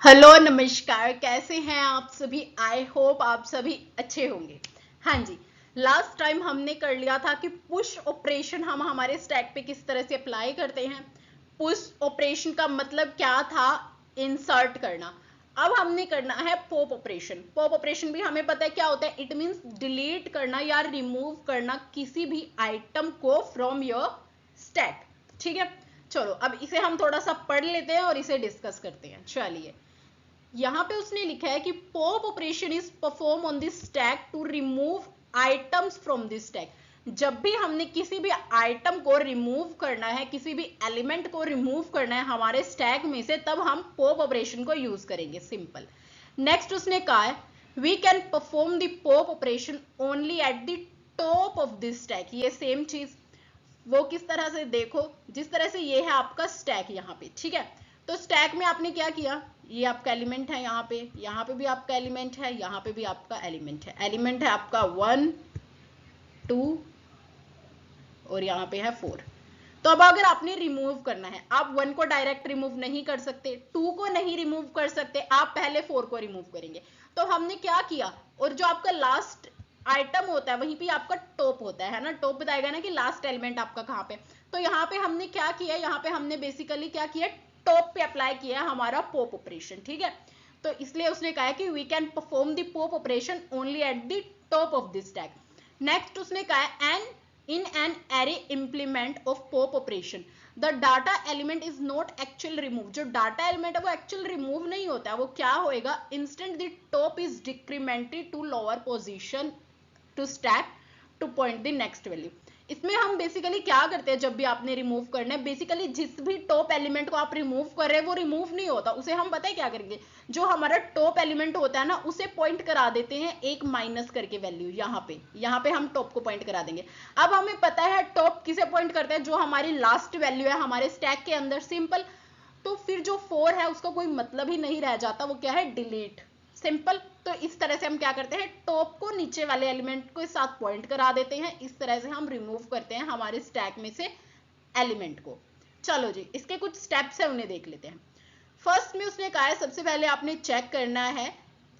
Hello नमस्कार, कैसे हैं आप सभी। आई होप आप सभी अच्छे होंगे। हाँ जी, लास्ट टाइम हमने कर लिया था कि पुश ऑपरेशन हम हमारे स्टैक पे किस तरह से अप्लाई करते हैं। पुश ऑपरेशन का मतलब क्या था, इंसर्ट करना। अब हमने करना है पॉप ऑपरेशन। पॉप ऑपरेशन भी हमें पता है क्या होता है। इट मींस डिलीट करना या रिमूव करना किसी भी आइटम को फ्रॉम योर स्टैक। ठीक है, चलो अब इसे हम थोड़ा सा पढ़ लेते हैं और इसे डिस्कस करते हैं। चलिए, यहां पे उसने लिखा है कि pop operation is perform on this stack to remove items from this stack. जब भी हमने किसी भी आइटम को रिमूव करना है, किसी भी एलिमेंट को रिमूव करना है हमारे स्टैक में से, तब हम पॉप ऑपरेशन को यूज करेंगे। सिंपल। नेक्स्ट उसने कहा है we can perform the pop operation only at the top of this stack. ये सेम चीज वो किस तरह से, देखो जिस तरह से ये है आपका स्टैक यहाँ पे। ठीक है, तो स्टैक में आपने क्या किया, ये आपका एलिमेंट है यहाँ पे भी आपका एलिमेंट है, यहाँ पे भी आपका एलिमेंट है। एलिमेंट है आपका 1 2 और यहाँ पे है 4। तो अब अगर आपने रिमूव करना है, आप 1 को डायरेक्ट रिमूव नहीं कर सकते, 2 को नहीं रिमूव कर सकते, आप पहले 4 को रिमूव करेंगे। तो हमने क्या किया, और जो आपका लास्ट आइटम होता है वहीं पे आपका टॉप होता है ना। टॉप बताएगा ना कि लास्ट एलिमेंट आपका कहाँ पे। तो यहाँ पे हमने क्या किया, यहाँ पे हमने बेसिकली क्या किया, टॉप पे अप्लाई किया हमारा पॉप ऑपरेशन। ठीक है, तो इसलिए उसने कहा है कि we can perform the pop operation only at the top of this stack. Next उसने कहा है and in an array implement of pop operation the data element is not actually removed। जो डाटा एलिमेंट है वो actual remove नहीं होता है, वो क्या होएगा, instant the top is decremented to lower position to stack to point the next value. इसमें हम बेसिकली क्या करते हैं, जब भी आपने रिमूव करना है, बेसिकली जिस भी टॉप एलिमेंट को आप रिमूव कर रहे हैं वो रिमूव नहीं होता, उसे हम पता है क्या करेंगे, जो हमारा टॉप एलिमेंट होता है ना उसे पॉइंट करा देते हैं एक माइनस करके वैल्यू। यहाँ पे हम टॉप को पॉइंट करा देंगे। अब हमें पता है टॉप किसे पॉइंट करता है, जो हमारी लास्ट वैल्यू है हमारे स्टैक के अंदर। सिंपल। तो फिर जो 4 है उसका कोई मतलब ही नहीं रह जाता, वो क्या है, डिलीट। सिंपल। तो इस तरह से हम क्या करते हैं, टॉप को नीचे वाले एलिमेंट के साथ पॉइंट करा देते हैं। इस तरह से हम रिमूव करते हैं हमारे स्टैक में से एलिमेंट को। चलो जी, इसके कुछ स्टेप्स है उन्हें देख लेते हैं। फर्स्ट में उसने कहा है सबसे पहले आपने चेक करना है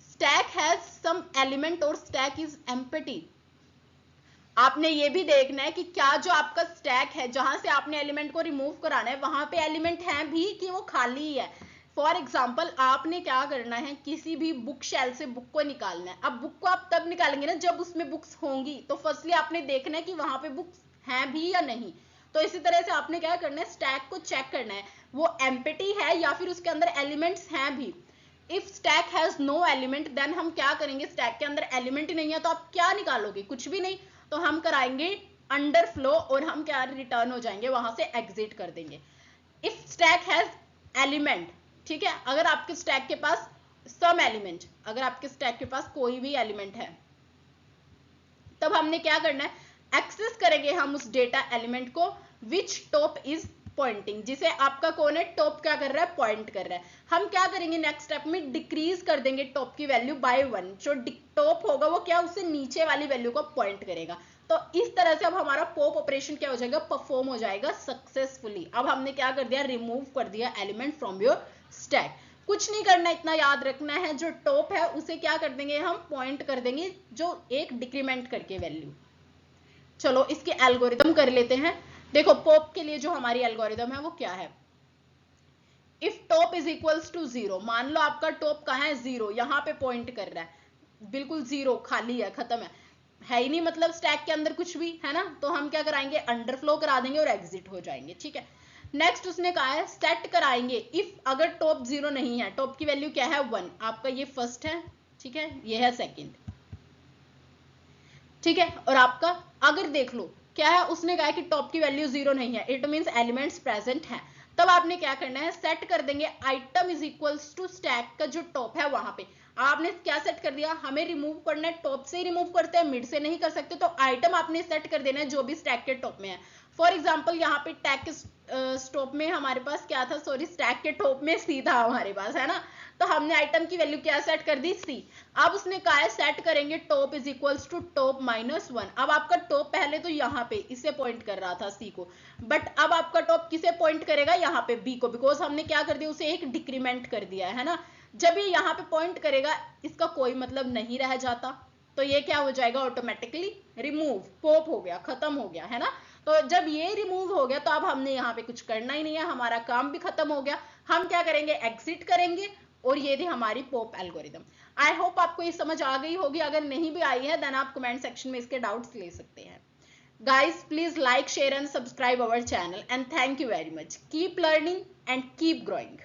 स्टैक हैज सम एलिमेंट और स्टैक इज एम्प्टी। आपने ये भी देखना है कि क्या जो आपका स्टैक है जहां से आपने एलिमेंट को रिमूव कराना है वहां पे एलिमेंट है भी कि वो खाली ही है। फॉर एग्जाम्पल आपने क्या करना है, किसी भी बुक शेल्फ से बुक को निकालना है। अब बुक को आप तब निकालेंगे ना जब उसमें बुक्स होंगी, तो फर्स्टली आपने देखना है कि वहां पे बुक्स हैं भी या नहीं। तो इसी तरह से आपने क्या करना है, स्टैक को चेक करना है वो एम्प्टी है या फिर उसके अंदर एलिमेंट्स हैं भी। If stack has no element then हम क्या करेंगे, स्टैक के अंदर एलिमेंट ही नहीं है तो आप क्या निकालोगे, कुछ भी नहीं। तो हम कराएंगे अंडर फ्लो और हम क्या रिटर्न हो जाएंगे, वहां से एग्जिट कर देंगे। इफ स्टैक हैज एलिमेंट, ठीक है, अगर आपके स्टैक के पास सम एलिमेंट, अगर आपके स्टैक के पास कोई भी एलिमेंट है, तब हमने क्या करना है, एक्सेस करेंगे हम उस डेटा एलिमेंट को विच टॉप इज पॉइंटिंग, जिसे आपका कौन है, टॉप क्या कर रहा है, पॉइंट कर रहा है। हम क्या करेंगे नेक्स्ट स्टेप में, डिक्रीज कर देंगे टॉप की वैल्यू बाय 1। जो टॉप होगा वो क्या, उससे नीचे वाली वैल्यू को पॉइंट करेगा। तो इस तरह से अब हमारा पॉप ऑपरेशन क्या हो जाएगा, परफॉर्म हो जाएगा सक्सेसफुली। अब हमने क्या कर दिया, रिमूव कर दिया एलिमेंट फ्रॉम योर स्टैक। कुछ नहीं करना, इतना याद रखना है, जो टॉप है उसे क्या कर देंगे, हम पॉइंट कर देंगे जो एक डिक्रीमेंट करके वैल्यू। चलो इसके एल्गोरिदम कर लेते हैं। देखो पॉप के लिए जो हमारी एल्गोरिदम है वो क्या है, if top is equals to 0, मान लो आपका टॉप कहाँ है, 0, यहाँ पे पॉइंट कर रहा है, बिल्कुल 0 खाली है, खत्म है ही नहीं, मतलब स्टैक के अंदर कुछ भी है ना। तो हम क्या कराएंगे, अंडरफ्लो करा देंगे और एग्जिट हो जाएंगे। ठीक है, नेक्स्ट उसने कहा है सेट कराएंगे इफ अगर टॉप 0 नहीं है, टॉप की वैल्यू क्या है 1, आपका ये फर्स्ट है, ठीक है, ये है सेकंड, ठीक है, और आपका अगर देख लो क्या है, उसने कहा है कि टॉप की वैल्यू 0 नहीं है, इट मींस एलिमेंट्स प्रेजेंट है। तब आपने क्या करना है, सेट कर देंगे item is equals to stack का जो टॉप है वहां पे। आपने क्या सेट कर दिया, हमें रिमूव करना है, टॉप से ही रिमूव करते हैं, मिड से नहीं कर सकते, तो आइटम आपने सेट कर देना है जो भी स्टैक के टॉप में है। फॉर एग्जाम्पल यहाँ पे टैग के टॉप में हमारे पास क्या था, सॉरी स्टैक के टॉप में सी था हमारे पास, है ना। तो हमने आइटम की वैल्यू क्या सेट कर दी, सी। अब उसने कहा है सेट करेंगे top is equals to top -1। अब आपका टॉप पहले तो यहाँ पे इसे पॉइंट कर रहा था सी को, बट अब आपका टॉप किसे पॉइंट करेगा, यहाँ पे बी को, बिकॉज हमने क्या कर दिया, उसे एक डिक्रीमेंट कर दिया है ना। जब ये यहाँ पे पॉइंट करेगा इसका कोई मतलब नहीं रह जाता, तो ये क्या हो जाएगा, ऑटोमेटिकली रिमूव, पॉप हो गया, खत्म हो गया है ना। तो जब ये रिमूव हो गया तो अब हमने यहाँ पे कुछ करना ही नहीं है, हमारा काम भी खत्म हो गया। हम क्या करेंगे, एग्जिट करेंगे, और ये थी हमारी पॉप एल्गोरिदम। आई होप आपको ये समझ आ गई होगी। अगर नहीं भी आई है देन आप कमेंट सेक्शन में इसके डाउट्स ले सकते हैं। Guys, please like, share and subscribe our channel, and thank you very much. Keep learning and keep growing.